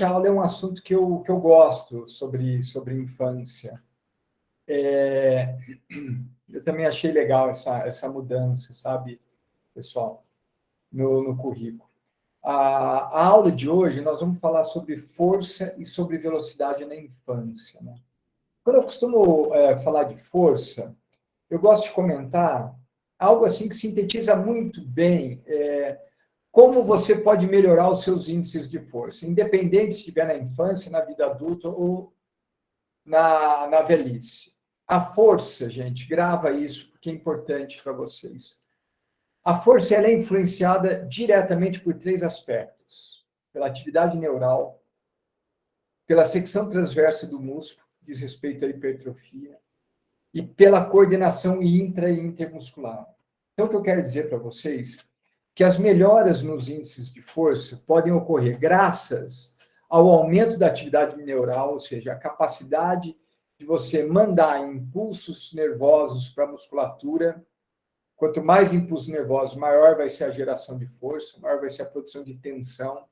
a aula é um assunto que eu gosto sobre infância. Eu também achei legal essa mudança, sabe, pessoal, no currículo. A aula de hoje, nós vamos falar sobre força e sobre velocidade na infância, né? Quando eu costumo falar de força, eu gosto de comentar algo assim que sintetiza muito bem como você pode melhorar os seus índices de força, independente se estiver na infância, na vida adulta ou na velhice. A força, gente, grava isso, porque é importante para vocês. A força ela é influenciada diretamente por três aspectos: pela atividade neural, pela secção transversa do músculo, diz respeito à hipertrofia, e pela coordenação intra e intermuscular. Então, o que eu quero dizer para vocês que as melhoras nos índices de força podem ocorrer graças ao aumento da atividade neural, ou seja, a capacidade de você mandar impulsos nervosos para a musculatura. Quanto mais impulsos nervosos, maior vai ser a geração de força, maior vai ser a produção de tensão.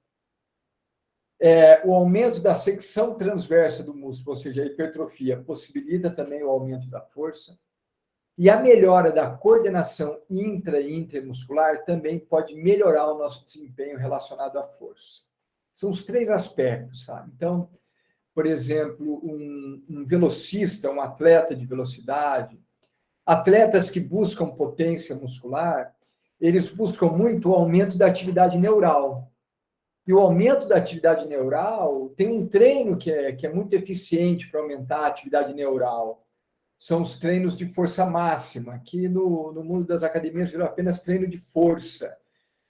O aumento da secção transversa do músculo, ou seja, a hipertrofia, possibilita também o aumento da força. E a melhora da coordenação intra e intermuscular também pode melhorar o nosso desempenho relacionado à força. São os três aspectos, sabe? Então, por exemplo, um velocista, um atleta de velocidade, atletas que buscam potência muscular, eles buscam muito o aumento da atividade neural. E o aumento da atividade neural tem um treino que é muito eficiente para aumentar a atividade neural. São os treinos de força máxima, que no mundo das academias viram apenas treino de força,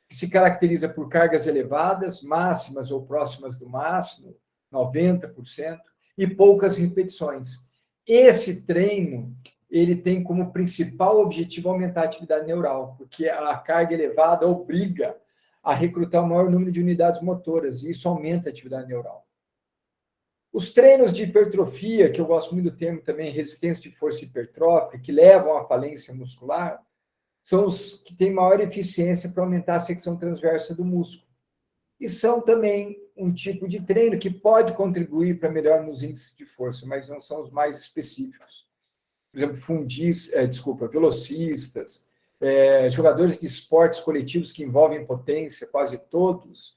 que se caracteriza por cargas elevadas, máximas ou próximas do máximo, 90%, e poucas repetições. Esse treino, ele tem como principal objetivo aumentar a atividade neural, porque a carga elevada obriga a recrutar o maior número de unidades motoras, e isso aumenta a atividade neural. Os treinos de hipertrofia, que eu gosto muito do termo também, resistência de força hipertrófica, que levam à falência muscular, são os que têm maior eficiência para aumentar a secção transversa do músculo. E são também um tipo de treino que pode contribuir para melhor nos índices de força, mas não são os mais específicos. Por exemplo, velocistas, jogadores de esportes coletivos que envolvem potência, quase todos,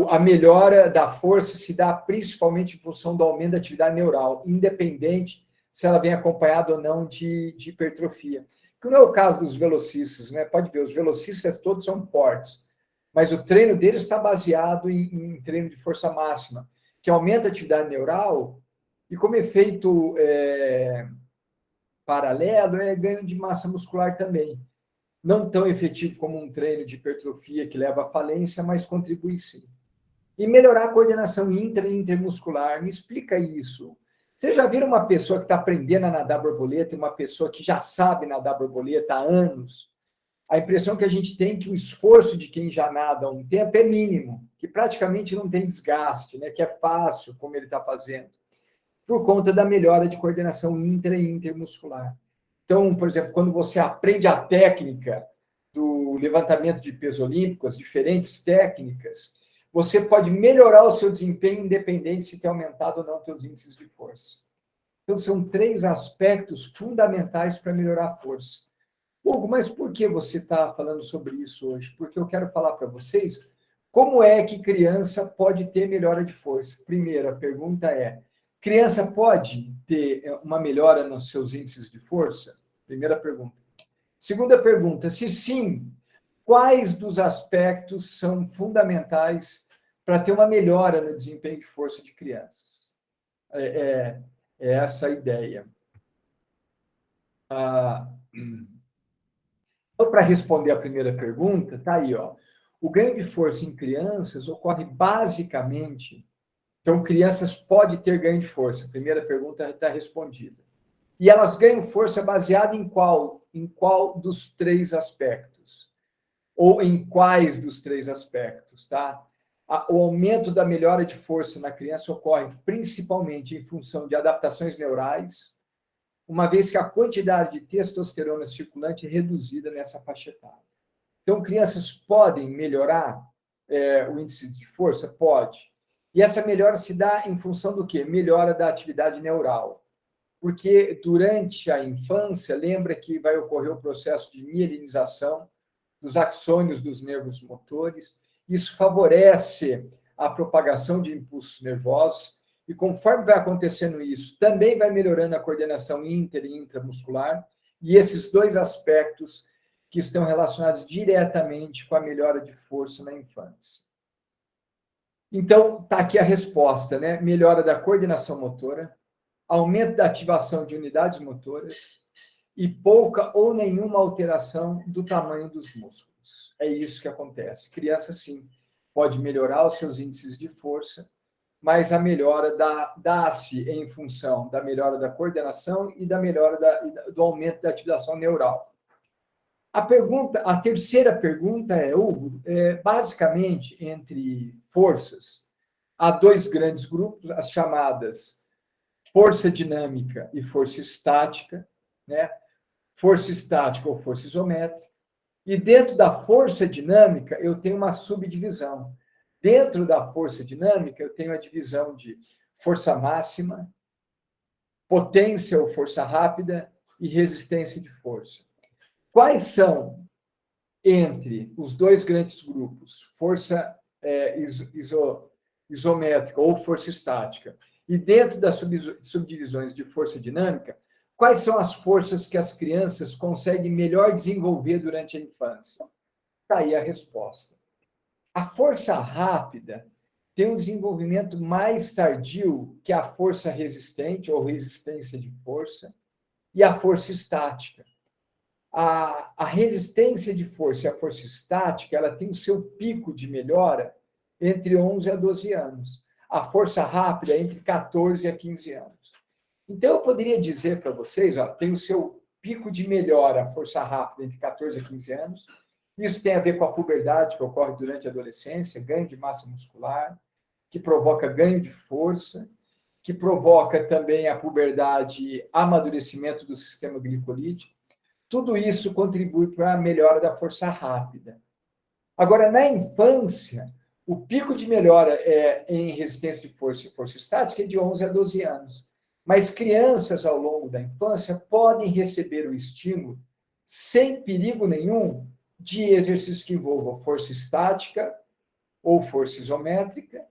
a melhora da força se dá principalmente em função do aumento da atividade neural, independente se ela vem acompanhada ou não de hipertrofia. Que não é o caso dos velocistas, né? Pode ver, os velocistas todos são fortes, mas o treino deles está baseado em treino de força máxima, que aumenta a atividade neural e, como efeito paralelo, é ganho de massa muscular também. Não tão efetivo como um treino de hipertrofia que leva à falência, mas contribui sim. E melhorar a coordenação intra e intermuscular. Me explica isso. Você já viram uma pessoa que está aprendendo a nadar borboleta e uma pessoa que já sabe nadar borboleta há anos? A impressão que a gente tem é que o esforço de quem já nada há um tempo é mínimo, que praticamente não tem desgaste, né? Que é fácil como ele está fazendo, por conta da melhora de coordenação intra e intermuscular. Então, por exemplo, quando você aprende a técnica do levantamento de peso olímpico, as diferentes técnicas, você pode melhorar o seu desempenho independente se tem aumentado ou não os seus índices de força. Então, são três aspectos fundamentais para melhorar a força. Hugo, mas por que você está falando sobre isso hoje? Porque eu quero falar para vocês como é que criança pode ter melhora de força. Primeira pergunta é: criança pode ter uma melhora nos seus índices de força? Primeira pergunta. Segunda pergunta: se sim, quais dos aspectos são fundamentais para ter uma melhora no desempenho de força de crianças? É essa a ideia. Então, para responder a primeira pergunta, está aí, ó. O ganho de força em crianças ocorre basicamente. Então, crianças podem ter ganho de força. A primeira pergunta está respondida. E elas ganham força baseada em qual? Em qual dos três aspectos? Ou em quais dos três aspectos, tá? O aumento da melhora de força na criança ocorre principalmente em função de adaptações neurais, uma vez que a quantidade de testosterona circulante é reduzida nessa faixa etária. Então, crianças podem melhorar o índice de força? Pode. E essa melhora se dá em função do quê? Melhora da atividade neural. Porque durante a infância, lembra que vai ocorrer o processo de mielinização dos axônios dos nervos motores. Isso favorece a propagação de impulsos nervosos. E conforme vai acontecendo isso, também vai melhorando a coordenação inter e intramuscular. E esses dois aspectos que estão relacionados diretamente com a melhora de força na infância. Então, está aqui a resposta, né? Melhora da coordenação motora, aumento da ativação de unidades motoras e pouca ou nenhuma alteração do tamanho dos músculos. É isso que acontece. Criança, sim, pode melhorar os seus índices de força, mas a melhora dá-se em função da melhora da coordenação e da melhora do aumento da ativação neural. A terceira pergunta é, Hugo, basicamente, entre forças, há dois grandes grupos, as chamadas força dinâmica e força estática, né? Força estática ou força isométrica. E dentro da força dinâmica, eu tenho uma subdivisão. Dentro da força dinâmica, eu tenho a divisão de força máxima, potência ou força rápida e resistência de força. Quais são, entre os dois grandes grupos, força isométrica ou força estática, e dentro das subdivisões de força dinâmica, quais são as forças que as crianças conseguem melhor desenvolver durante a infância? Está aí a resposta. A força rápida tem um desenvolvimento mais tardio que a força resistente ou resistência de força e a força estática. A resistência de força e a força estática, ela tem o seu pico de melhora entre 11 a 12 anos. A força rápida entre 14 a 15 anos. Então, eu poderia dizer para vocês, tem o seu pico de melhora, a força rápida, entre 14 a 15 anos. Isso tem a ver com a puberdade, que ocorre durante a adolescência, ganho de massa muscular, que provoca ganho de força, que provoca também a puberdade, amadurecimento do sistema glicolítico. Tudo isso contribui para a melhora da força rápida. Agora, na infância, o pico de melhora em resistência de força e força estática é de 11 a 12 anos. Mas crianças, ao longo da infância, podem receber o estímulo, sem perigo nenhum, de exercícios que envolvam força estática ou força isométrica,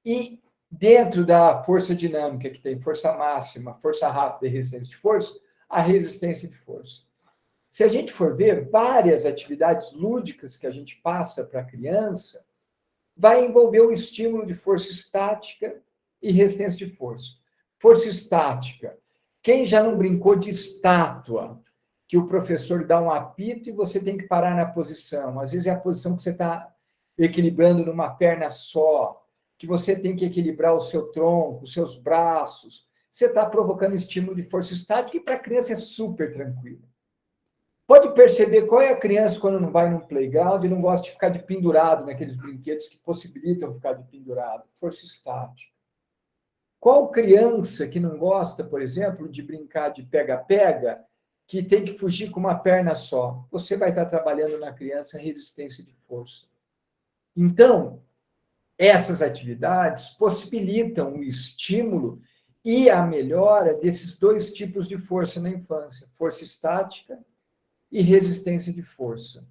e dentro da força dinâmica, que tem força máxima, força rápida e resistência de força, a resistência de força. Se a gente for ver, várias atividades lúdicas que a gente passa para a criança vai envolver o estímulo de força estática e resistência de força. Força estática. Quem já não brincou de estátua, que o professor dá um apito e você tem que parar na posição? Às vezes é a posição que você está equilibrando numa perna só, que você tem que equilibrar o seu tronco, os seus braços. Você está provocando estímulo de força estática e para a criança é super tranquilo. Pode perceber qual é a criança quando não vai num playground e não gosta de ficar de pendurado naqueles brinquedos que possibilitam ficar de pendurado. Força estática. Qual criança que não gosta, por exemplo, de brincar de pega-pega, que tem que fugir com uma perna só? Você vai estar trabalhando na criança resistência de força. Então, essas atividades possibilitam o estímulo e a melhora desses dois tipos de força na infância, força estática e resistência de força.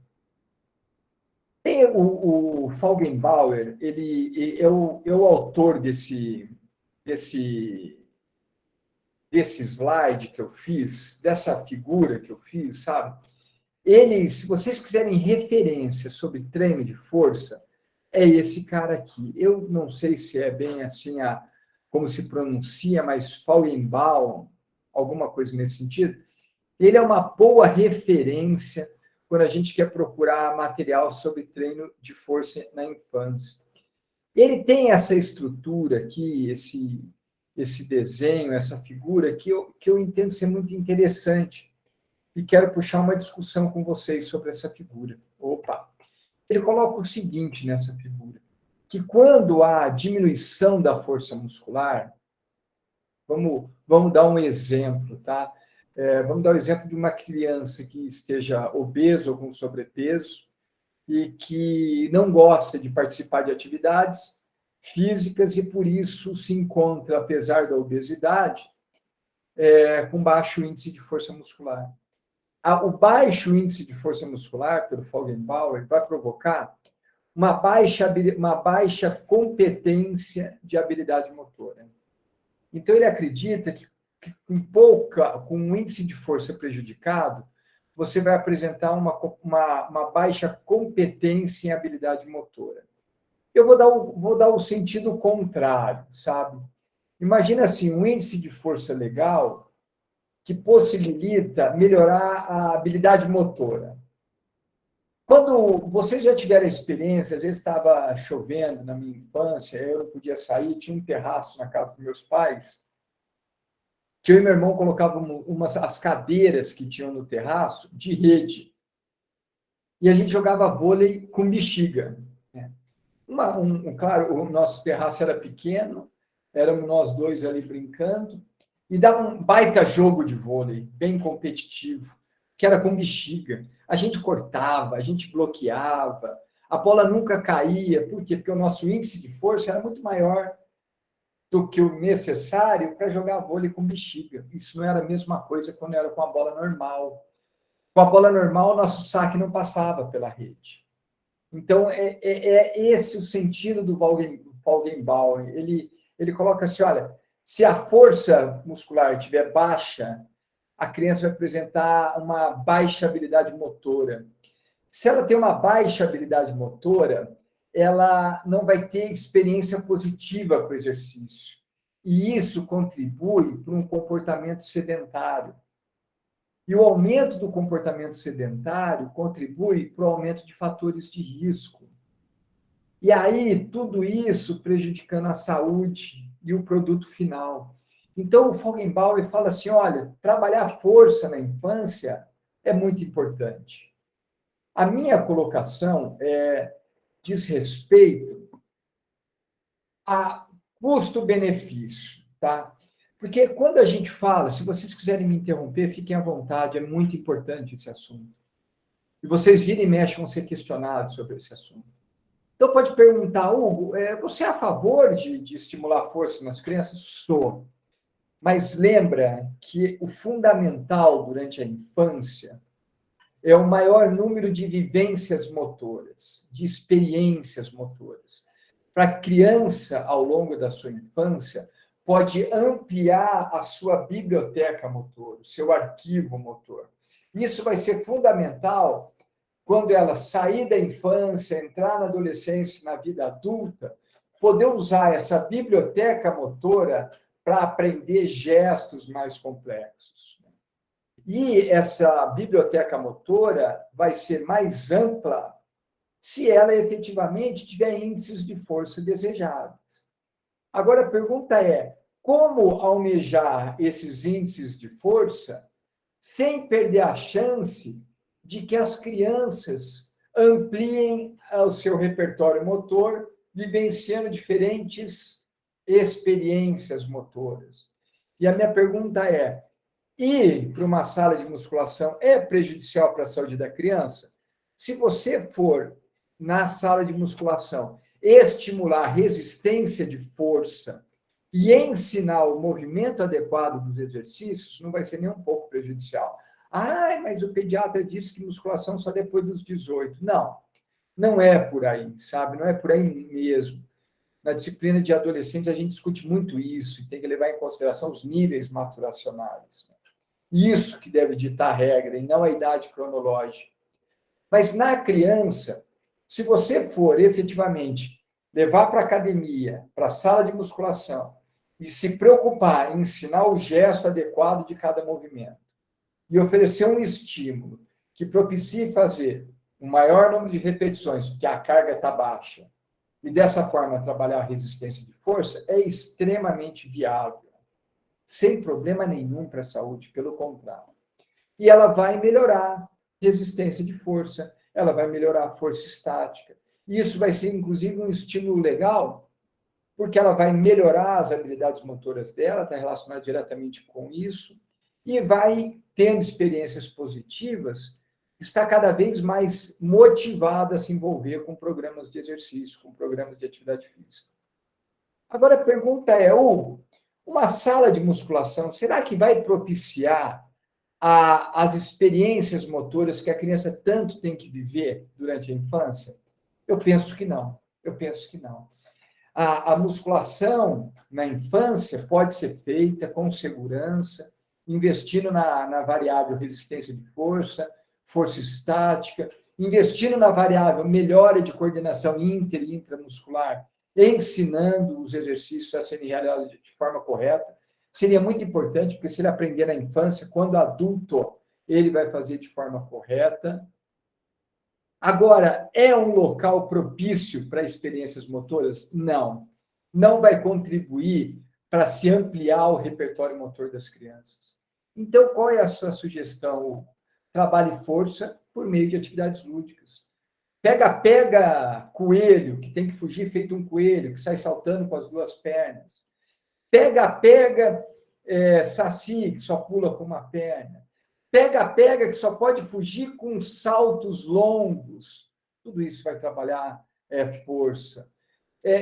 Tem o Feigenbaum, ele é o autor desse slide que eu fiz, dessa figura que eu fiz, sabe? Ele, se vocês quiserem referência sobre treino de força, é esse cara aqui. Eu não sei se é bem assim como se pronuncia, mas Feigenbaum, alguma coisa nesse sentido. Ele é uma boa referência quando a gente quer procurar material sobre treino de força na infância. Ele tem essa estrutura aqui, esse desenho, essa figura, que eu entendo ser muito interessante. E quero puxar uma discussão com vocês sobre essa figura. Opa! Ele coloca o seguinte nessa figura, que quando há diminuição da força muscular, vamos dar um exemplo, tá? Vamos dar o exemplo de uma criança que esteja obesa ou com sobrepeso e que não gosta de participar de atividades, físicas e, por isso, se encontra, apesar da obesidade, com baixo índice de força muscular. O baixo índice de força muscular, pelo Feigenbaum, vai provocar uma baixa competência de habilidade motora. Então, ele acredita que com um índice de força prejudicado, você vai apresentar uma baixa competência em habilidade motora. Eu vou dar o sentido contrário, sabe? Imagina assim, um índice de força legal que possibilita melhorar a habilidade motora. Quando vocês já tiveram experiência, às vezes estava chovendo na minha infância, eu não podia sair, tinha um terraço na casa dos meus pais, que eu e meu irmão colocavam as cadeiras que tinham no terraço de rede. E a gente jogava vôlei com bexiga. Né? Claro, o nosso terraço era pequeno, éramos nós dois ali brincando, e dava um baita jogo de vôlei, bem competitivo, que era com bexiga. A gente cortava, a gente bloqueava, a bola nunca caía. Por quê? Porque o nosso índice de força era muito maior do que o necessário para jogar vôlei com bexiga. Isso não era a mesma coisa quando era com a bola normal. Com a bola normal, o nosso saque não passava pela rede. Então, é esse o sentido do Feigenbaum. Ele coloca assim, olha, se a força muscular estiver baixa, a criança vai apresentar uma baixa habilidade motora. Se ela tem uma baixa habilidade motora, ela não vai ter experiência positiva com o exercício. E isso contribui para um comportamento sedentário. E o aumento do comportamento sedentário contribui para o aumento de fatores de risco. E aí, tudo isso prejudicando a saúde e o produto final. Então, o Feigenbaum fala assim, olha, trabalhar força na infância é muito importante. A minha colocação diz respeito a custo-benefício, tá? Porque quando a gente fala, se vocês quiserem me interromper, fiquem à vontade, é muito importante esse assunto. E vocês virem e mexem vão ser questionados sobre esse assunto. Então, pode perguntar, Hugo, você é a favor de estimular a força nas crianças? Sou. Mas lembra que o fundamental durante a infância é o maior número de vivências motoras, de experiências motoras. Para a criança, ao longo da sua infância, pode ampliar a sua biblioteca motor, o seu arquivo motor. Isso vai ser fundamental quando ela sair da infância, entrar na adolescência, na vida adulta, poder usar essa biblioteca motora para aprender gestos mais complexos. E essa biblioteca motora vai ser mais ampla se ela efetivamente tiver índices de força desejáveis. Agora, a pergunta é, como almejar esses índices de força sem perder a chance de que as crianças ampliem o seu repertório motor, vivenciando diferentes experiências motoras? E a minha pergunta é, ir para uma sala de musculação é prejudicial para a saúde da criança? Se você for na sala de musculação estimular a resistência de força e ensinar o movimento adequado dos exercícios, não vai ser nem um pouco prejudicial. Mas o pediatra disse que musculação só depois dos 18. Não, não é por aí, sabe? Não é por aí mesmo. Na disciplina de adolescentes, a gente discute muito isso, e tem que levar em consideração os níveis maturacionais. Isso que deve ditar a regra, e não a idade cronológica. Mas na criança, se você for efetivamente levar para a academia, para a sala de musculação, e se preocupar em ensinar o gesto adequado de cada movimento, e oferecer um estímulo que propicie fazer um maior número de repetições, porque a carga está baixa, e dessa forma trabalhar a resistência de força, é extremamente viável, sem problema nenhum para a saúde, pelo contrário. E ela vai melhorar resistência de força, ela vai melhorar a força estática. E isso vai ser, inclusive, um estímulo legal, porque ela vai melhorar as habilidades motoras dela, está relacionado diretamente com isso, e vai, tendo experiências positivas, está cada vez mais motivada a se envolver com programas de exercício, com programas de atividade física. Agora a pergunta é, Hugo, uma sala de musculação, será que vai propiciar as experiências motoras que a criança tanto tem que viver durante a infância? Eu penso que não. Eu penso que não. A musculação na infância pode ser feita com segurança, investindo na variável resistência de força, força estática, investindo na variável melhora de coordenação inter e intramuscular, ensinando os exercícios a serem realizados de forma correta. Seria muito importante, porque se ele aprender na infância, quando adulto, ele vai fazer de forma correta. Agora, é um local propício para experiências motoras? Não. Não vai contribuir para se ampliar o repertório motor das crianças. Então, qual é a sua sugestão? Trabalhe força por meio de atividades lúdicas. Pega coelho, que tem que fugir feito um coelho, que sai saltando com as duas pernas. Pega saci, que só pula com uma perna. Pega, que só pode fugir com saltos longos. Tudo isso vai trabalhar força.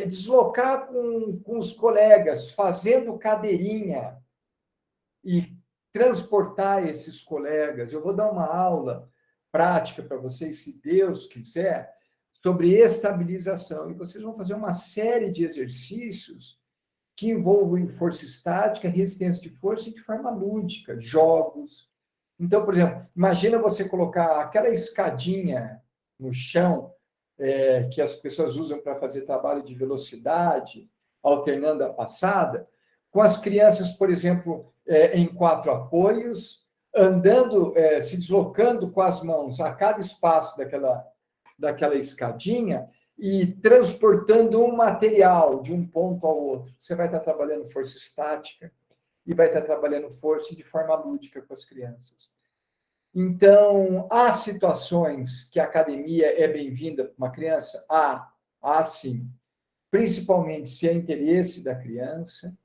Deslocar com os colegas, fazendo cadeirinha e transportar esses colegas. Eu vou dar uma aula prática para vocês, se Deus quiser, sobre estabilização. E vocês vão fazer uma série de exercícios que envolvem força estática, resistência de força e de forma lúdica, jogos. Então, por exemplo, imagina você colocar aquela escadinha no chão que as pessoas usam para fazer trabalho de velocidade, alternando a passada, com as crianças, por exemplo, em 4 apoios, andando, se deslocando com as mãos a cada espaço daquela escadinha e transportando um material de um ponto ao outro. Você vai estar trabalhando força estática e vai estar trabalhando força de forma lúdica com as crianças. Então, há situações que a academia é bem-vinda para uma criança? Há sim. Principalmente se é interesse da criança,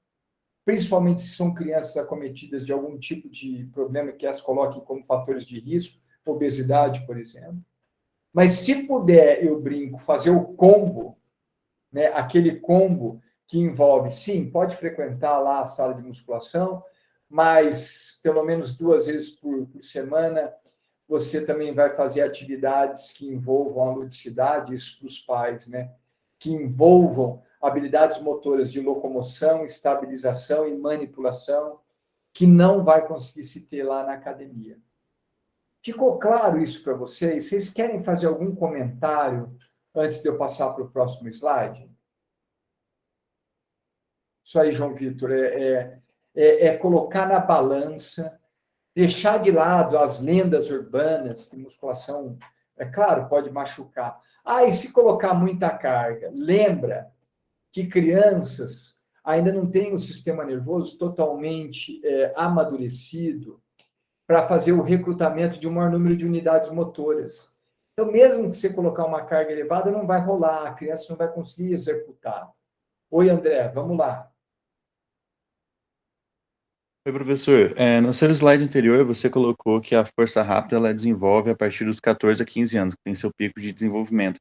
principalmente se são crianças acometidas de algum tipo de problema que as coloquem como fatores de risco, obesidade, por exemplo. Mas se puder, eu brinco, fazer o combo, né, aquele combo que envolve, sim, pode frequentar lá a sala de musculação, mas pelo menos 2 vezes por semana você também vai fazer atividades que envolvam a ludicidade, isso para os pais, né? Que envolvam habilidades motoras de locomoção, estabilização e manipulação, que não vai conseguir se ter lá na academia. Ficou claro isso para vocês? Vocês querem fazer algum comentário antes de eu passar para o próximo slide? Isso aí, João Vitor, é colocar na balança, deixar de lado as lendas urbanas, que musculação, é claro, pode machucar. E se colocar muita carga? Lembra que crianças ainda não têm o sistema nervoso totalmente amadurecido para fazer o recrutamento de um maior número de unidades motoras. Então, mesmo que você colocar uma carga elevada, não vai rolar, a criança não vai conseguir executar. Oi, André, vamos lá. Oi, professor. No seu slide anterior, você colocou que a força rápida ela desenvolve a partir dos 14 a 15 anos, que tem seu pico de desenvolvimento.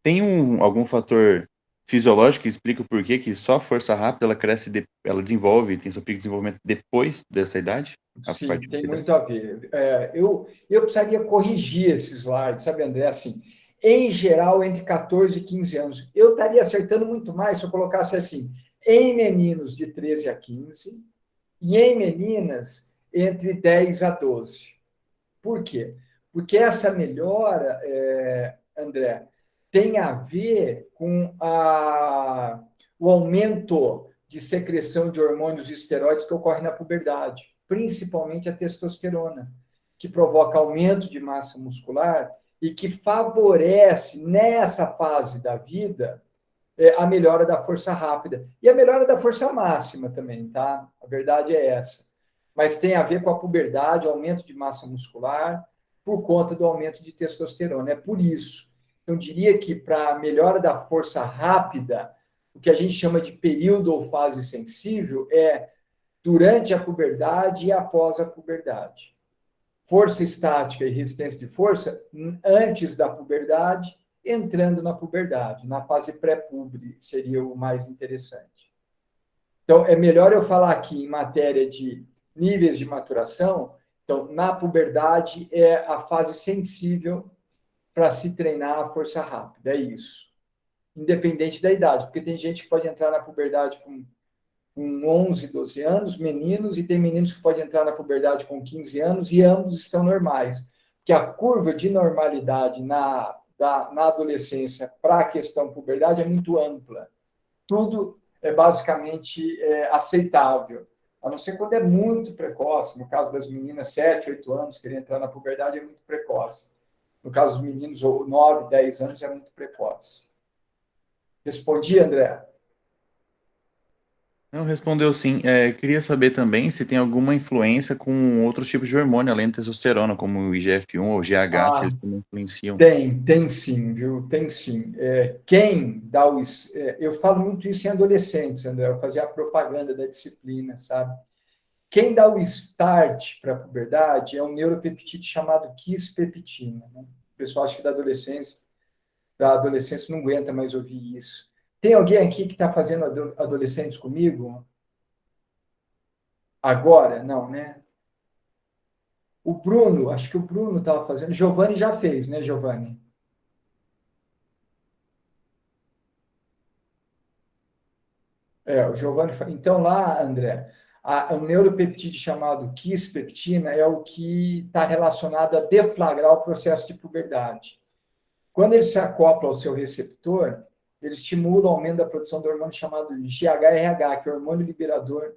Tem algum fator fisiológico que explica o porquê que só a força rápida ela cresce, ela desenvolve, tem seu pico de desenvolvimento depois dessa idade? A Sim, partir tem dessa idade? muito a ver. Eu precisaria corrigir esse slide, sabe, André? Assim, em geral, entre 14 e 15 anos. Eu estaria acertando muito mais se eu colocasse assim, em meninos de 13 a 15 e em meninas entre 10 a 12. Por quê? Porque essa melhora, André, tem a ver com o aumento de secreção de hormônios e esteroides que ocorre na puberdade, principalmente a testosterona, que provoca aumento de massa muscular e que favorece, nessa fase da vida, a melhora da força rápida. E a melhora da força máxima também, tá? A verdade é essa. Mas tem a ver com a puberdade, aumento de massa muscular, por conta do aumento de testosterona. É por isso. Eu diria que para a melhora da força rápida, o que a gente chama de período ou fase sensível é durante a puberdade e após a puberdade. Força estática e resistência de força antes da puberdade, entrando na puberdade. Na fase pré-puberdade seria o mais interessante. Então, é melhor eu falar aqui em matéria de níveis de maturação. Então, na puberdade é a fase sensível para se treinar a força rápida, é isso. Independente da idade, porque tem gente que pode entrar na puberdade com 11, 12 anos, meninos, e tem meninos que podem entrar na puberdade com 15 anos, e ambos estão normais. Porque a curva de normalidade na adolescência para a questão puberdade é muito ampla. Tudo é basicamente aceitável. A não ser quando é muito precoce. No caso das meninas, 7, 8 anos, querer entrar na puberdade é muito precoce. No caso dos meninos, 9, 10 anos, é muito precoce. Respondi, André? Não, respondeu sim. Queria saber também se tem alguma influência com outros tipos de hormônio, além da testosterona, como o IGF-1 ou GH, se eles também influenciam. Tem sim, viu? Tem sim. Quem dá eu falo muito isso em adolescentes, André, eu fazia a propaganda da disciplina, sabe? Quem dá o start para a puberdade é um neuropeptídeo chamado quispeptina, né? O pessoal acha que da adolescência não aguenta mais ouvir isso. Tem alguém aqui que está fazendo adolescentes comigo? Agora? Não, né? O Bruno, acho que o Bruno estava fazendo. Giovanni já fez, né, Giovanni? O Giovanni. Então, lá, André, o neuropeptídeo chamado quispeptina é o que está relacionado a deflagrar o processo de puberdade. Quando ele se acopla ao seu receptor, ele estimula o aumento da produção do hormônio chamado GHRH, que é o hormônio liberador,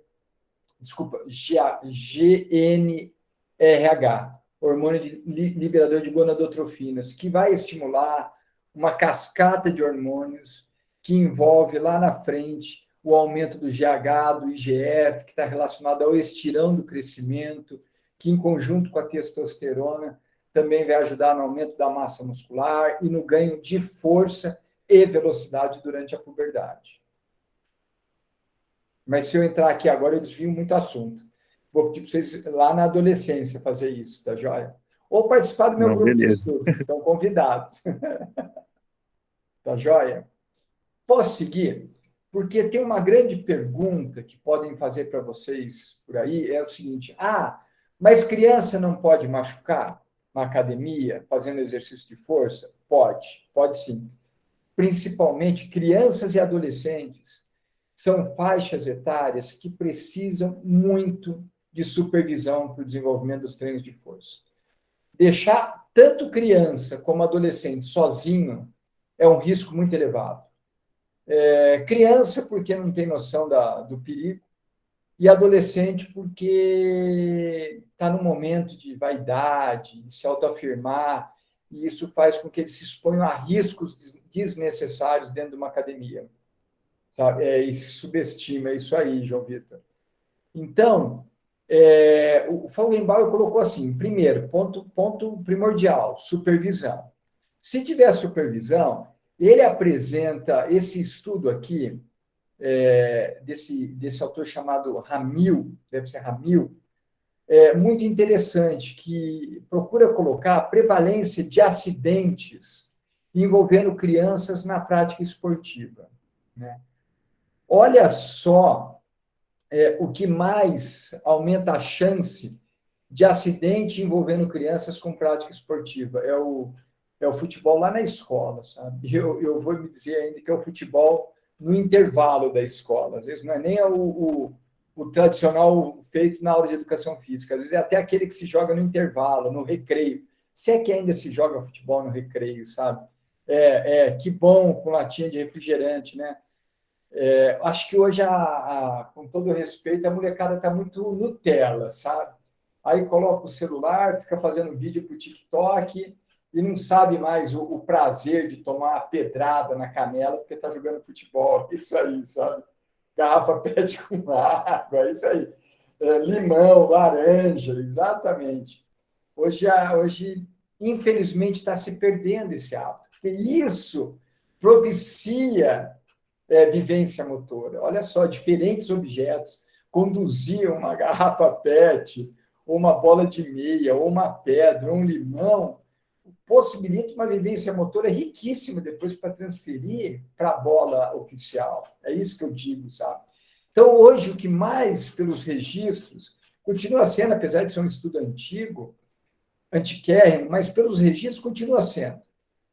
desculpa, GNRH, hormônio liberador de gonadotrofinas, que vai estimular uma cascata de hormônios que envolve lá na frente o aumento do GH, do IGF, que está relacionado ao estirão do crescimento, que em conjunto com a testosterona também vai ajudar no aumento da massa muscular e no ganho de força e velocidade durante a puberdade. Mas se eu entrar aqui agora, eu desvio muito assunto. Vou pedir para vocês lá na adolescência fazer isso, tá joia? Ou participar do meu Não, grupo de beleza. estudo. Estão convidados. Tá joia? Posso seguir? Porque tem uma grande pergunta que podem fazer para vocês por aí, é o seguinte: mas criança não pode machucar na academia, fazendo exercício de força? Pode sim. Principalmente crianças e adolescentes são faixas etárias que precisam muito de supervisão para o desenvolvimento dos treinos de força. Deixar tanto criança como adolescente sozinho é um risco muito elevado. Criança, porque não tem noção do perigo, e adolescente, porque está num momento de vaidade, de se autoafirmar, e isso faz com que eles se exponham a riscos desnecessários dentro de uma academia. Sabe? E se subestima isso aí, João Vitor. Então, o Faulenbauer colocou assim: primeiro, ponto primordial, supervisão. Se tiver supervisão, ele apresenta esse estudo aqui, desse autor chamado Ramil, deve ser Ramil, muito interessante, que procura colocar a prevalência de acidentes envolvendo crianças na prática esportiva, né? Olha só o que mais aumenta a chance de acidente envolvendo crianças com prática esportiva. É o futebol lá na escola, sabe? Eu vou me dizer ainda que é o futebol no intervalo da escola. Às vezes não é nem o tradicional feito na aula de educação física. Às vezes é até aquele que se joga no intervalo, no recreio. Se é que ainda se joga futebol no recreio, sabe? Que bom com latinha de refrigerante, né? Acho que hoje, com todo respeito, a molecada está muito Nutella, sabe? Aí coloca o celular, fica fazendo vídeo para o TikTok e não sabe mais o prazer de tomar a pedrada na canela porque está jogando futebol. Isso aí, sabe? Garrafa PET com água, isso aí. Limão, laranja, exatamente. Hoje infelizmente, está se perdendo esse hábito, porque isso propicia vivência motora. Olha só, diferentes objetos conduziam uma garrafa PET, ou uma bola de meia, ou uma pedra, ou um limão, possibilita uma vivência motora riquíssima depois para transferir para a bola oficial. É isso que eu digo, sabe? Então, hoje, o que mais, pelos registros, continua sendo, apesar de ser um estudo antigo, antiquérrimo, mas pelos registros continua sendo.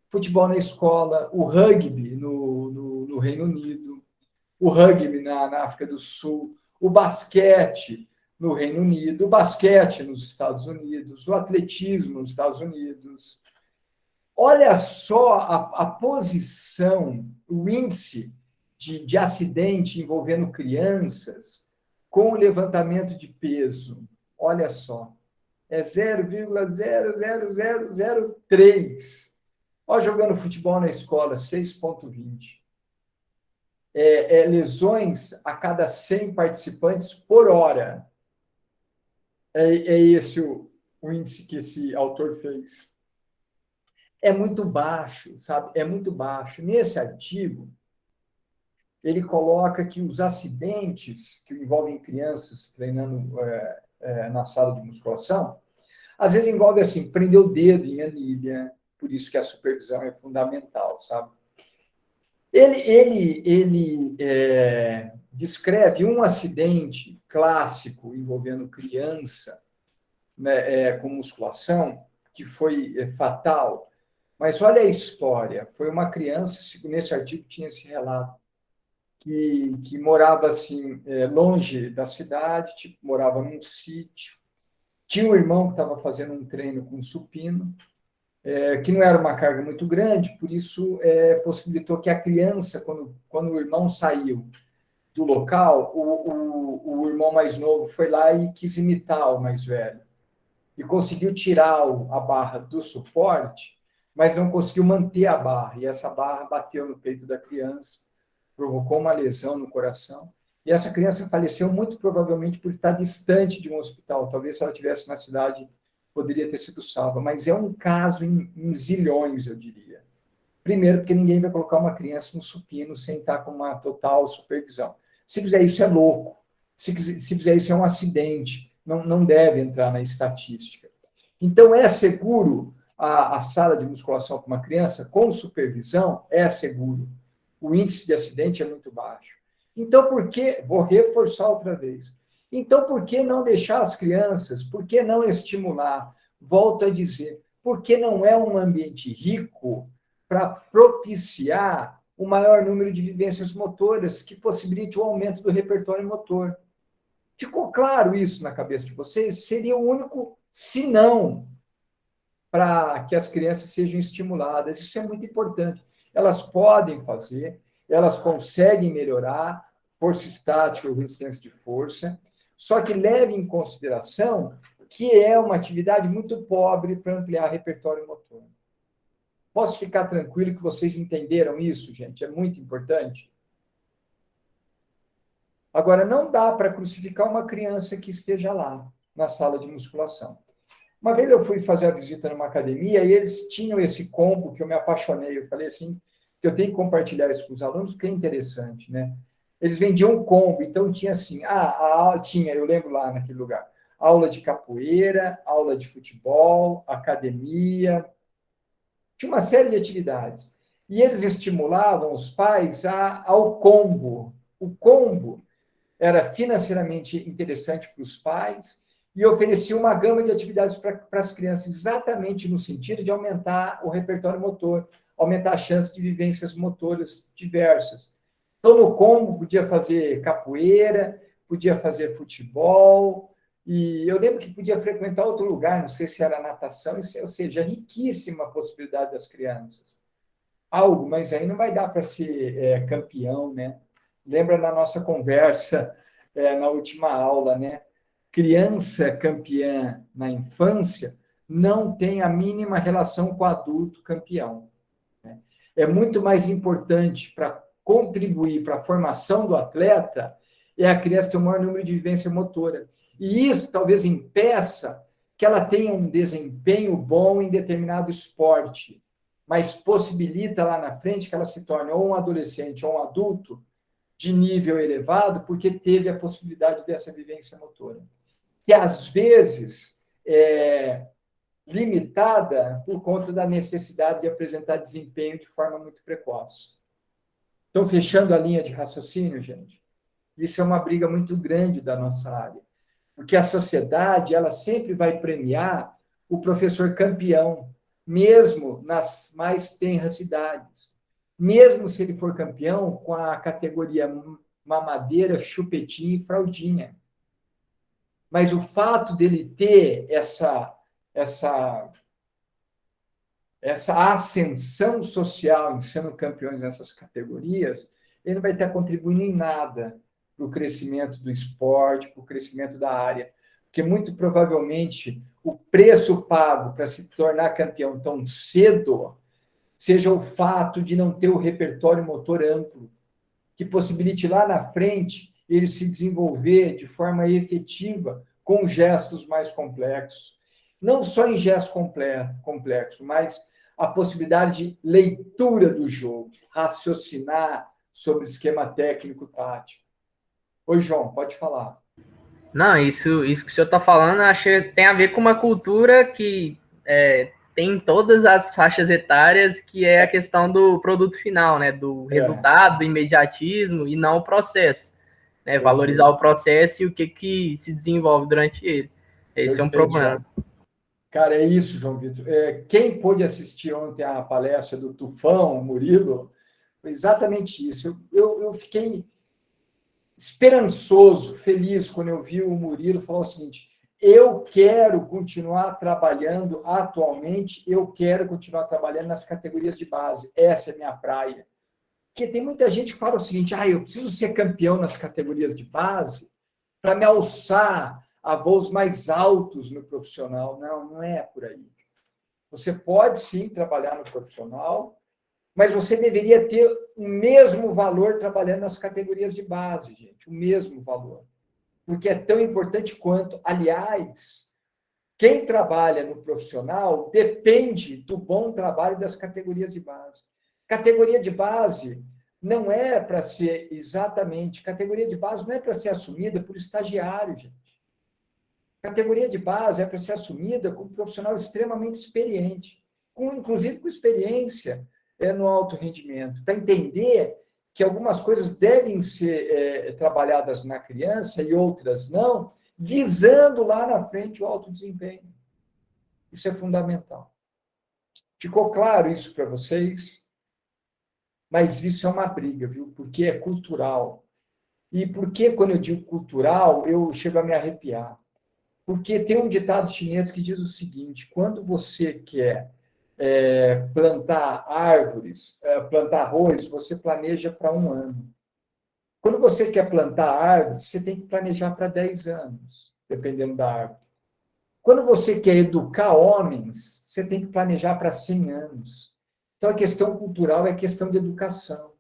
Futebol na escola, o rugby no Reino Unido, o rugby na África do Sul, o basquete no Reino Unido, o basquete nos Estados Unidos, o atletismo nos Estados Unidos. Olha só a posição, o índice de acidente envolvendo crianças com o levantamento de peso. Olha só, é 0,00003. Olha, jogando futebol na escola, 6,20. Lesões a cada 100 participantes por hora. É esse o índice que esse autor fez. É muito baixo, sabe? É muito baixo. Nesse artigo, ele coloca que os acidentes que envolvem crianças treinando na sala de musculação, às vezes envolve assim, prender o dedo em anilha, por isso que a supervisão é fundamental, sabe? Ele descreve um acidente clássico envolvendo criança, né, com musculação, que foi fatal. Mas olha a história. Foi uma criança, nesse artigo tinha esse relato, que morava assim, longe da cidade, tipo, morava num sítio. Tinha um irmão que estava fazendo um treino com supino, que não era uma carga muito grande, por isso possibilitou que a criança, quando o irmão saiu do local, o irmão mais novo foi lá e quis imitar o mais velho. E conseguiu tirar a barra do suporte, mas não conseguiu manter a barra. E essa barra bateu no peito da criança, provocou uma lesão no coração. E essa criança faleceu muito provavelmente por estar distante de um hospital. Talvez se ela estivesse na cidade, poderia ter sido salva. Mas é um caso em zilhões, eu diria. Primeiro, porque ninguém vai colocar uma criança no supino sem estar com uma total supervisão. Se fizer isso, é louco. Se fizer isso, é um acidente. Não deve entrar na estatística. Então, é seguro a sala de musculação com uma criança com supervisão? É seguro. O índice de acidente é muito baixo. Então, por que... Vou reforçar outra vez. Então, por que não deixar as crianças? Por que não estimular? Volto a dizer, porque não é um ambiente rico para propiciar o maior número de vivências motoras que possibilite o aumento do repertório motor. Ficou claro isso na cabeça de vocês? Seria o único senão para que as crianças sejam estimuladas. Isso é muito importante. Elas podem fazer, elas conseguem melhorar força estática ou resistência de força, só que leve em consideração que é uma atividade muito pobre para ampliar repertório motor. Posso ficar tranquilo que vocês entenderam isso, gente? É muito importante. Agora, não dá para crucificar uma criança que esteja lá, na sala de musculação. Uma vez eu fui fazer a visita numa academia e eles tinham esse combo que eu me apaixonei. Eu falei assim, que eu tenho que compartilhar isso com os alunos, porque é interessante, né? Eles vendiam um combo, então tinha assim, eu lembro lá naquele lugar, aula de capoeira, aula de futebol, academia, tinha uma série de atividades. E eles estimulavam os pais ao combo. O combo era financeiramente interessante para os pais e oferecia uma gama de atividades para as crianças, exatamente no sentido de aumentar o repertório motor, aumentar a chance de vivências motoras diversas. Então, no combo, podia fazer capoeira, podia fazer futebol, e eu lembro que podia frequentar outro lugar, não sei se era natação, ou seja, riquíssima a possibilidade das crianças. Algo, mas aí não vai dar para ser campeão, né? Lembra na nossa conversa na última aula, né? Criança campeã na infância não tem a mínima relação com adulto campeão. Né? É muito mais importante para contribuir para a formação do atleta a criança ter o maior número de vivência motora. E isso talvez impeça que ela tenha um desempenho bom em determinado esporte, mas possibilita lá na frente que ela se torne ou um adolescente ou um adulto de nível elevado, porque teve a possibilidade dessa vivência motora. Que às vezes é limitada por conta da necessidade de apresentar desempenho de forma muito precoce. Então, fechando a linha de raciocínio, gente, Isso é uma briga muito grande da nossa área, porque a sociedade ela sempre vai premiar o professor campeão, mesmo nas mais tenras idades. Mesmo se ele for campeão com a categoria mamadeira, chupetinha e fraldinha. Mas o fato dele ter essa ascensão social em sendo campeões nessas categorias, ele não vai estar contribuindo em nada para o crescimento do esporte, para o crescimento da área. Porque, muito provavelmente, o preço pago para se tornar campeão tão cedo seja o fato de não ter o repertório motor amplo, que possibilite lá na frente ele se desenvolver de forma efetiva com gestos mais complexos. Não só em gestos complexos, mas a possibilidade de leitura do jogo, raciocinar sobre esquema técnico tático. Oi, João, pode falar. Não, isso que o senhor está falando, acho que tem a ver com uma cultura que tem em todas as faixas etárias, que é a questão do produto final, né? Do resultado, do imediatismo e não o processo. Né? Valorizar o processo e o que se desenvolve durante ele. Esse é um problema. João. Cara, é isso, João Vitor. Quem pôde assistir ontem à palestra do Tufão, Murilo, foi exatamente isso. Eu fiquei esperançoso, feliz, quando eu vi o Murilo falar o seguinte: eu quero continuar trabalhando atualmente, eu quero continuar trabalhando nas categorias de base. Essa é a minha praia. Porque tem muita gente que fala o seguinte: eu preciso ser campeão nas categorias de base para me alçar a voos mais altos no profissional. Não, não é por aí. Você pode sim trabalhar no profissional, mas você deveria ter o mesmo valor trabalhando nas categorias de base, gente, o mesmo valor. Porque é tão importante quanto. Aliás, quem trabalha no profissional depende do bom trabalho das categorias de base. Categoria de base não é para ser exatamente, categoria de base não é para ser assumida por estagiário, gente. Categoria de base é para ser assumida como profissional extremamente experiente, inclusive com experiência no alto rendimento, para entender que algumas coisas devem ser trabalhadas na criança e outras não, visando lá na frente o alto desempenho. Isso é fundamental. Ficou claro isso para vocês? Mas isso é uma briga, viu? Porque é cultural. E por que, quando eu digo cultural, eu chego a me arrepiar? Porque tem um ditado chinês que diz o seguinte: quando você quer plantar árvores, plantar arroz, você planeja para 1 ano. Quando você quer plantar árvores, você tem que planejar para 10 anos, dependendo da árvore. Quando você quer educar homens, você tem que planejar para 100 anos. Então, a questão cultural é questão de educação.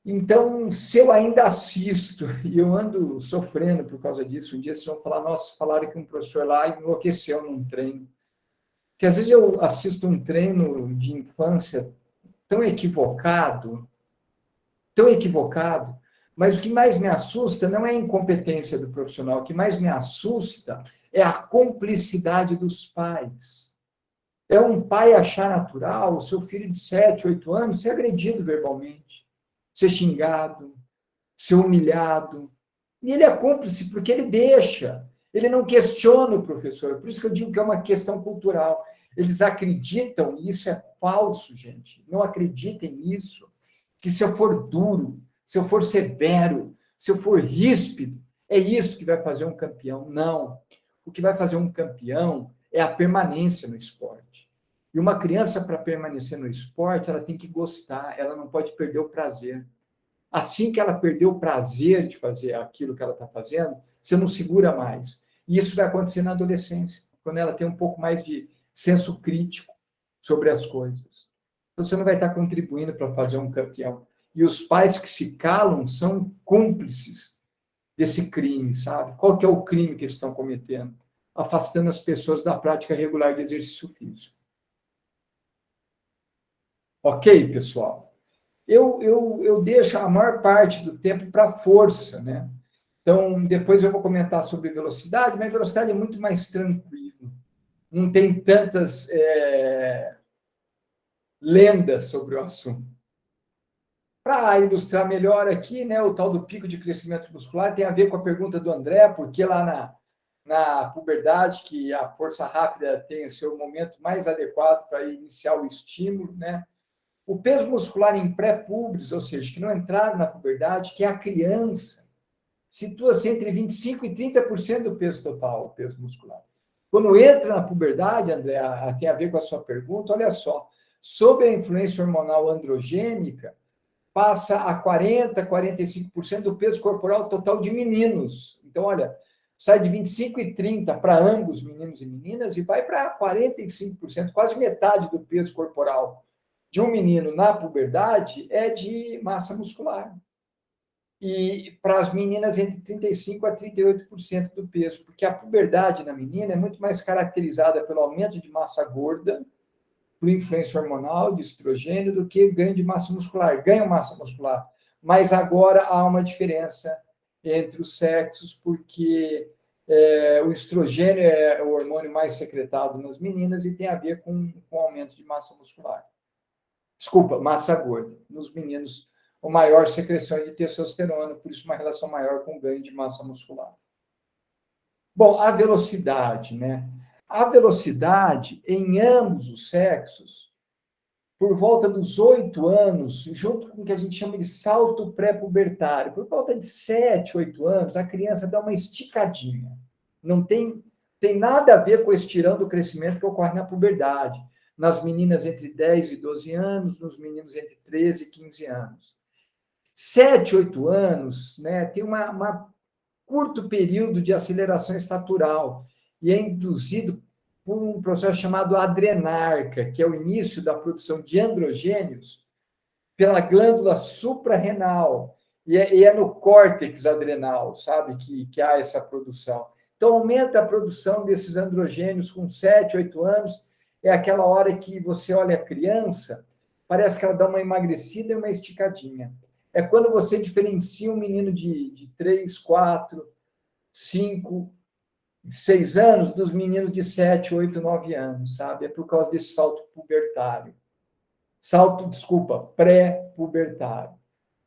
Então, se eu ainda assisto, e eu ando sofrendo por causa disso, um dia vocês vão falar: nossa, falaram que um professor lá enlouqueceu num treino. Que às vezes eu assisto um treino de infância tão equivocado, mas o que mais me assusta não é a incompetência do profissional, o que mais me assusta é a cumplicidade dos pais. É um pai achar natural o seu filho de 7, 8 anos ser agredido verbalmente, ser xingado, ser humilhado. E ele é cúmplice porque ele deixa, ele não questiona o professor. Por isso que eu digo que é uma questão cultural. Eles acreditam, e isso é falso, gente. Não acreditem nisso, que se eu for duro, se eu for severo, se eu for ríspido, é isso que vai fazer um campeão. Não. O que vai fazer um campeão é a permanência no esporte. E uma criança, para permanecer no esporte, ela tem que gostar, ela não pode perder o prazer. Assim que ela perdeu o prazer de fazer aquilo que ela está fazendo, você não segura mais. E isso vai acontecer na adolescência, quando ela tem um pouco mais de senso crítico sobre as coisas. Então, você não vai estar contribuindo para fazer um campeão. E os pais que se calam são cúmplices desse crime, sabe? Qual que é o crime que eles estão cometendo? Afastando as pessoas da prática regular de exercício físico. Ok, pessoal? Eu deixo a maior parte do tempo para força, né? Então, depois eu vou comentar sobre velocidade, mas velocidade é muito mais tranquilo. Não tem tantas lendas sobre o assunto. Para ilustrar melhor aqui, né, o tal do pico de crescimento muscular tem a ver com a pergunta do André, porque lá na puberdade, que a força rápida tem o seu momento mais adequado para iniciar o estímulo, né? O peso muscular em pré-pubres, ou seja, que não entraram na puberdade, que é a criança, situa-se entre 25% e 30% do peso total, o peso muscular. Quando entra na puberdade, André, tem a ver com a sua pergunta, olha só, sob a influência hormonal androgênica, passa a 40%, 45% do peso corporal total de meninos. Então, olha, sai de 25 e 30 para ambos, meninos e meninas, e vai para 45%, quase metade do peso corporal de um menino na puberdade é de massa muscular. E para as meninas, entre 35% a 38% do peso, porque a puberdade na menina é muito mais caracterizada pelo aumento de massa gorda, por influência hormonal, de estrogênio, do que ganho de massa muscular. Ganha massa muscular. Mas agora há uma diferença entre os sexos, porque o estrogênio é o hormônio mais secretado nas meninas e tem a ver com aumento de massa muscular. Desculpa, massa gorda. Nos meninos, o maior secreção é de testosterona, por isso uma relação maior com ganho de massa muscular. Bom, a velocidade, né? A velocidade em ambos os sexos, por volta dos 8 anos, junto com o que a gente chama de salto pré-pubertário, por volta de 7, 8 anos, a criança dá uma esticadinha. Não tem nada a ver com o estirão do crescimento que ocorre na puberdade. Nas meninas entre 10 e 12 anos, nos meninos entre 13 e 15 anos. 7, 8 anos, né, tem uma curto período de aceleração estatural e é induzido por um processo chamado adrenarca, que é o início da produção de androgênios pela glândula suprarrenal, e é no córtex adrenal, sabe, que há essa produção. Então, aumenta a produção desses androgênios com 7, 8 anos, é aquela hora que você olha a criança, parece que ela dá uma emagrecida e uma esticadinha. É quando você diferencia um menino de 3, 4, 5, 6 anos dos meninos de 7, 8, 9 anos, sabe? É por causa desse salto pubertário. Pré-pubertário.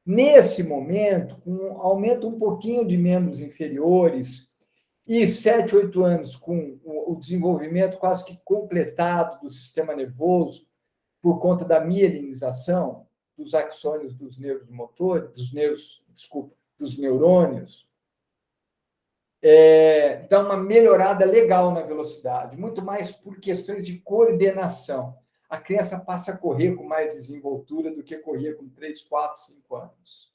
Nesse momento, aumenta um pouquinho de membros inferiores e 7, 8 anos com o desenvolvimento quase que completado do sistema nervoso por conta da mielinização dos axônios dos nervos motores, dos neurônios, dá uma melhorada legal na velocidade, muito mais por questões de coordenação. A criança passa a correr com mais desenvoltura do que corria com 3, 4, 5 anos.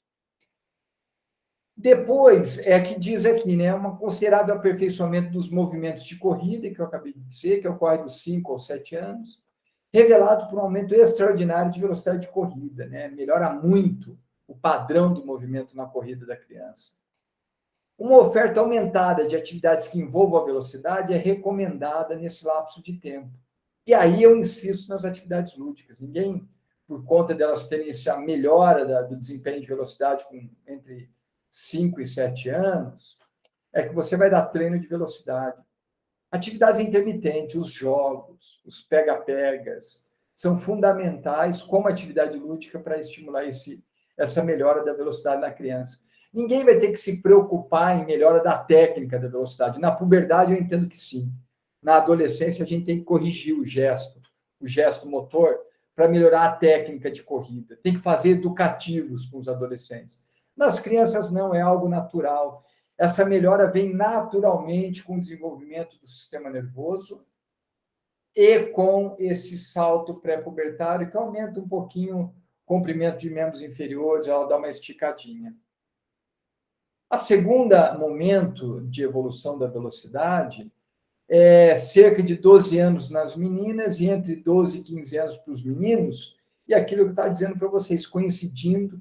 Depois, que diz aqui, né, um considerável aperfeiçoamento dos movimentos de corrida, que eu acabei de dizer, que ocorre dos 5 aos 7 anos, revelado por um aumento extraordinário de velocidade de corrida, né? Melhora muito o padrão do movimento na corrida da criança. Uma oferta aumentada de atividades que envolvam a velocidade é recomendada nesse lapso de tempo. E aí eu insisto nas atividades lúdicas. Ninguém, por conta delas terem essa melhora do desempenho de velocidade entre 5 e 7 anos, é que você vai dar treino de velocidade. Atividades intermitentes, os jogos, os pega-pegas, são fundamentais como atividade lúdica para estimular essa melhora da velocidade na criança. Ninguém vai ter que se preocupar em melhora da técnica da velocidade. Na puberdade, eu entendo que sim. Na adolescência, a gente tem que corrigir o gesto motor, para melhorar a técnica de corrida. Tem que fazer educativos com os adolescentes. Nas crianças, não, é algo natural. Essa melhora vem naturalmente com o desenvolvimento do sistema nervoso e com esse salto pré-pubertário, que aumenta um pouquinho o comprimento de membros inferiores, ela dá uma esticadinha. A segunda momento de evolução da velocidade é cerca de 12 anos nas meninas e entre 12 e 15 anos para os meninos, e aquilo que eu estava dizendo para vocês, coincidindo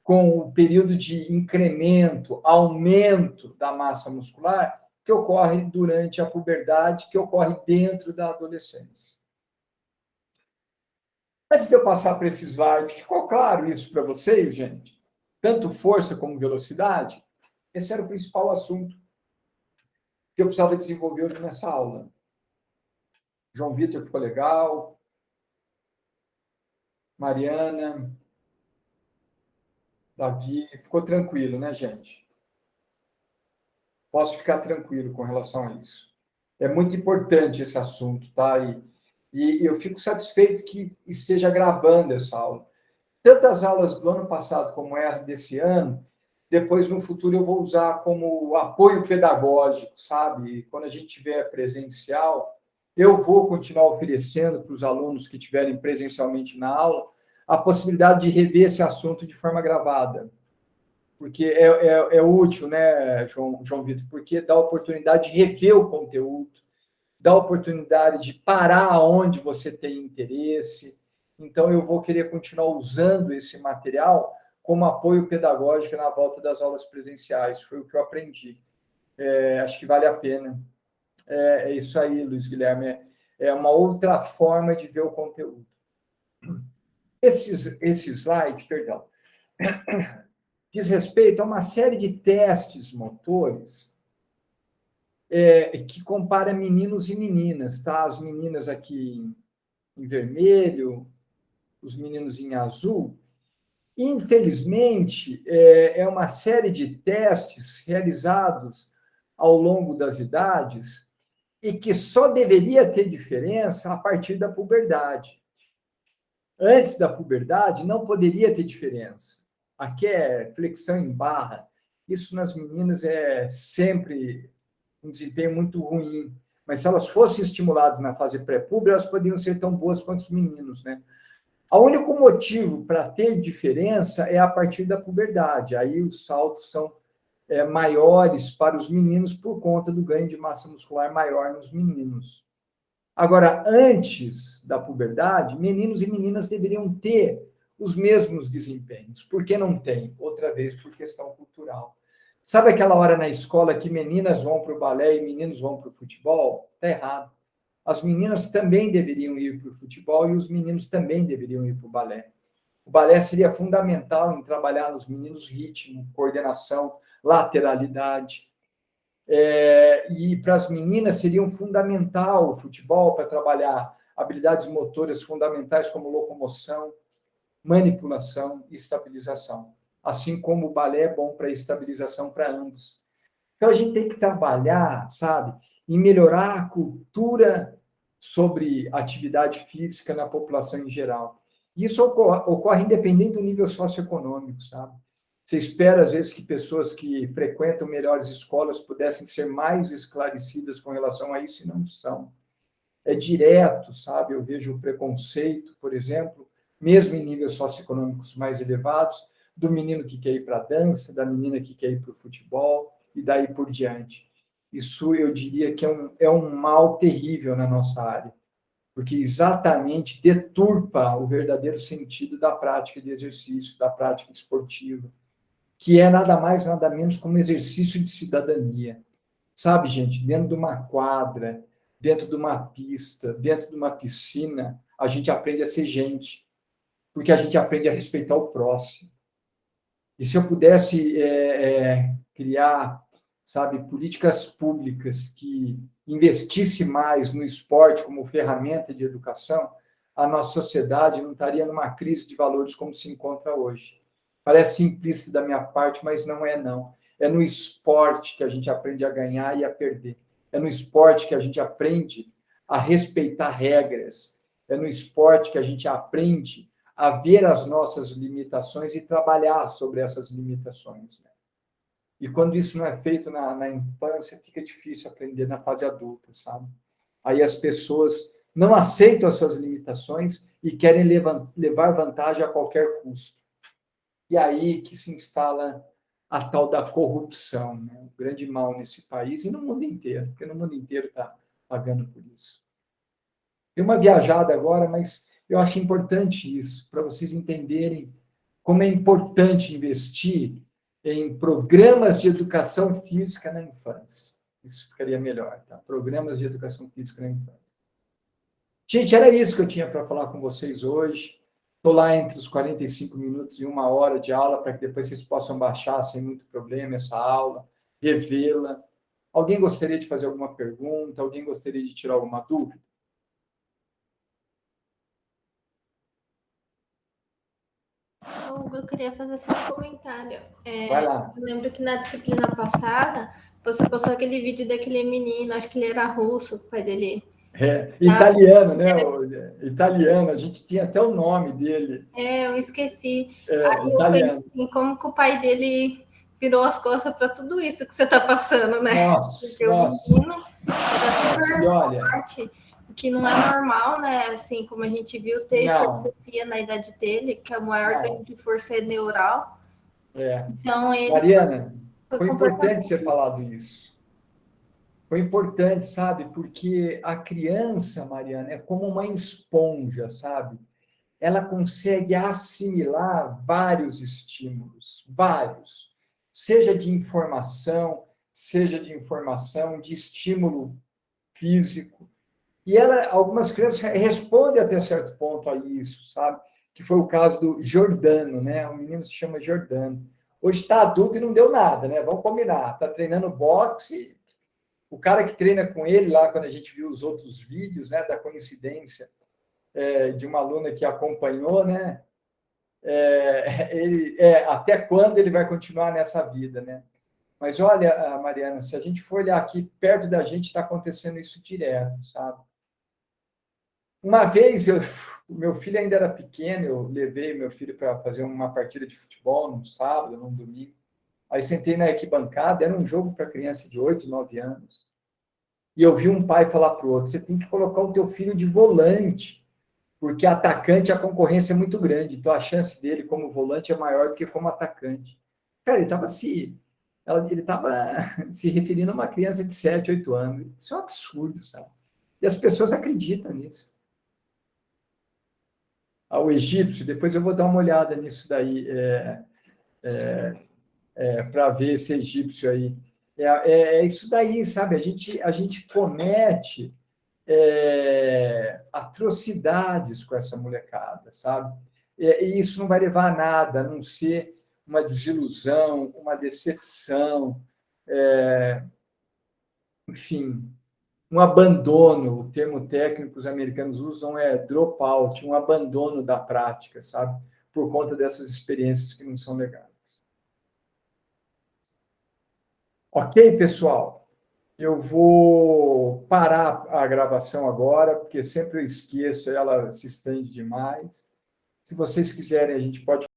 com o período de incremento, aumento da massa muscular, que ocorre durante a puberdade, que ocorre dentro da adolescência. Antes de eu passar para esse slide, ficou claro isso para vocês, gente? Tanto força como velocidade? Esse era o principal assunto que eu precisava desenvolver hoje nessa aula. João Vitor ficou legal. Mariana. Davi ficou tranquilo, né, gente? Posso ficar tranquilo com relação a isso. É muito importante esse assunto, tá? E eu fico satisfeito que esteja gravando essa aula. Tanto as aulas do ano passado como essa desse ano, depois no futuro eu vou usar como apoio pedagógico, sabe? Quando a gente tiver presencial, eu vou continuar oferecendo para os alunos que estiverem presencialmente na aula a possibilidade de rever esse assunto de forma gravada. Porque é útil, né, João Vitor? Porque dá a oportunidade de rever o conteúdo, dá a oportunidade de parar onde você tem interesse. Então, eu vou querer continuar usando esse material como apoio pedagógico na volta das aulas presenciais. Foi o que eu aprendi. Acho que vale a pena. É isso aí, Luiz Guilherme. É uma outra forma de ver o conteúdo. Esse slide, perdão, diz respeito a uma série de testes motores que compara meninos e meninas, tá? As meninas aqui em vermelho, os meninos em azul. Infelizmente, é uma série de testes realizados ao longo das idades e que só deveria ter diferença a partir da puberdade. Antes da puberdade, não poderia ter diferença. Aqui é flexão em barra. Isso nas meninas é sempre um desempenho muito ruim. Mas se elas fossem estimuladas na fase pré-púber, elas poderiam ser tão boas quanto os meninos, né? O único motivo para ter diferença é a partir da puberdade. Aí os saltos são maiores para os meninos por conta do ganho de massa muscular maior nos meninos. Agora, antes da puberdade, meninos e meninas deveriam ter os mesmos desempenhos. Por que não tem? Outra vez, por questão cultural. Sabe aquela hora na escola que meninas vão para o balé e meninos vão para o futebol? Está errado. As meninas também deveriam ir para o futebol e os meninos também deveriam ir para o balé. O balé seria fundamental em trabalhar nos meninos ritmo, coordenação, lateralidade. E para as meninas seria fundamental o futebol para trabalhar habilidades motoras fundamentais como locomoção, manipulação e estabilização. Assim como o balé é bom para estabilização para ambos. Então, a gente tem que trabalhar, sabe, em melhorar a cultura sobre atividade física na população em geral. Isso ocorre independente do nível socioeconômico, sabe? Você espera, às vezes, que pessoas que frequentam melhores escolas pudessem ser mais esclarecidas com relação a isso, e não são. É direto, sabe? Eu vejo o preconceito, por exemplo, mesmo em níveis socioeconômicos mais elevados, do menino que quer ir para a dança, da menina que quer ir para o futebol, e daí por diante. Isso, eu diria que é um mal terrível na nossa área, porque exatamente deturpa o verdadeiro sentido da prática de exercício, da prática esportiva, que é nada mais, nada menos como exercício de cidadania. Sabe, gente, dentro de uma quadra, dentro de uma pista, dentro de uma piscina, a gente aprende a ser gente, porque a gente aprende a respeitar o próximo. E se eu pudesse criar, sabe, políticas públicas que investisse mais no esporte como ferramenta de educação, a nossa sociedade não estaria numa crise de valores como se encontra hoje. Parece simplista da minha parte, mas não é, não. É no esporte que a gente aprende a ganhar e a perder. É no esporte que a gente aprende a respeitar regras. É no esporte que a gente aprende a ver as nossas limitações e trabalhar sobre essas limitações. Né? E quando isso não é feito na infância, fica difícil aprender na fase adulta, sabe? Aí as pessoas não aceitam as suas limitações e querem levar vantagem a qualquer custo. E aí que se instala a tal da corrupção, né? Um grande mal nesse país e no mundo inteiro, porque no mundo inteiro está pagando por isso. Tem uma viajada agora, mas eu acho importante isso, para vocês entenderem como é importante investir em programas de educação física na infância. Isso ficaria melhor, tá? Programas de educação física na infância. Gente, era isso que eu tinha para falar com vocês hoje. Estou lá entre os 45 minutos e 1 hora de aula, para que depois vocês possam baixar sem muito problema essa aula, revê-la. Alguém gostaria de fazer alguma pergunta? Alguém gostaria de tirar alguma dúvida? Hugo, eu queria fazer só um comentário. Vai lá. Eu lembro que na disciplina passada, você postou aquele vídeo daquele menino, acho que ele era russo, o pai dele. Italiano, né? Italiano, a gente tinha até o nome dele. Eu esqueci. Aí Italiano. eu pensei, como que o pai dele virou as costas para tudo isso que você está passando, né? Porque Nossa. o menino era super olha, forte, o que não é normal, né? Assim, como a gente viu, ter hipertrofia na idade dele, que é o maior ganho de força neural. Então, ele Mariana, foi importante você falado isso. Foi importante, sabe? Porque a criança, Mariana, é como uma esponja, sabe? Ela consegue assimilar vários estímulos, vários. Seja de informação, de estímulo físico. E algumas crianças respondem até certo ponto a isso, sabe? Que foi o caso do Jordano, né? O menino se chama Jordano. Hoje está adulto e não deu nada, né? Vamos combinar. Está treinando boxe. O cara que treina com ele lá, quando a gente viu os outros vídeos, né? Da coincidência de uma aluna que acompanhou, né? Até quando ele vai continuar nessa vida, né? Mas olha, Mariana, se a gente for olhar aqui perto da gente, está acontecendo isso direto, sabe? Uma vez, o meu filho ainda era pequeno, eu levei meu filho para fazer uma partida de futebol num sábado, num domingo. Aí sentei na arquibancada, era um jogo para criança de 8, 9 anos. E eu vi um pai falar para o outro, você tem que colocar o teu filho de volante, porque atacante a concorrência é muito grande, então a chance dele como volante é maior do que como atacante. Cara, ele estava se referindo a uma criança de 7, 8 anos. Isso é um absurdo, sabe? E as pessoas acreditam nisso. Ao egípcio, depois eu vou dar uma olhada nisso daí, para ver esse egípcio aí. É isso daí, sabe? A gente comete atrocidades com essa molecada, sabe? E isso não vai levar a nada, a não ser uma desilusão, uma decepção, enfim, um abandono. O termo técnico que os americanos usam é dropout, um abandono da prática, sabe? Por conta dessas experiências que não são legais. Ok, pessoal? Eu vou parar a gravação agora, porque sempre eu esqueço, ela se estende demais. Se vocês quiserem, a gente pode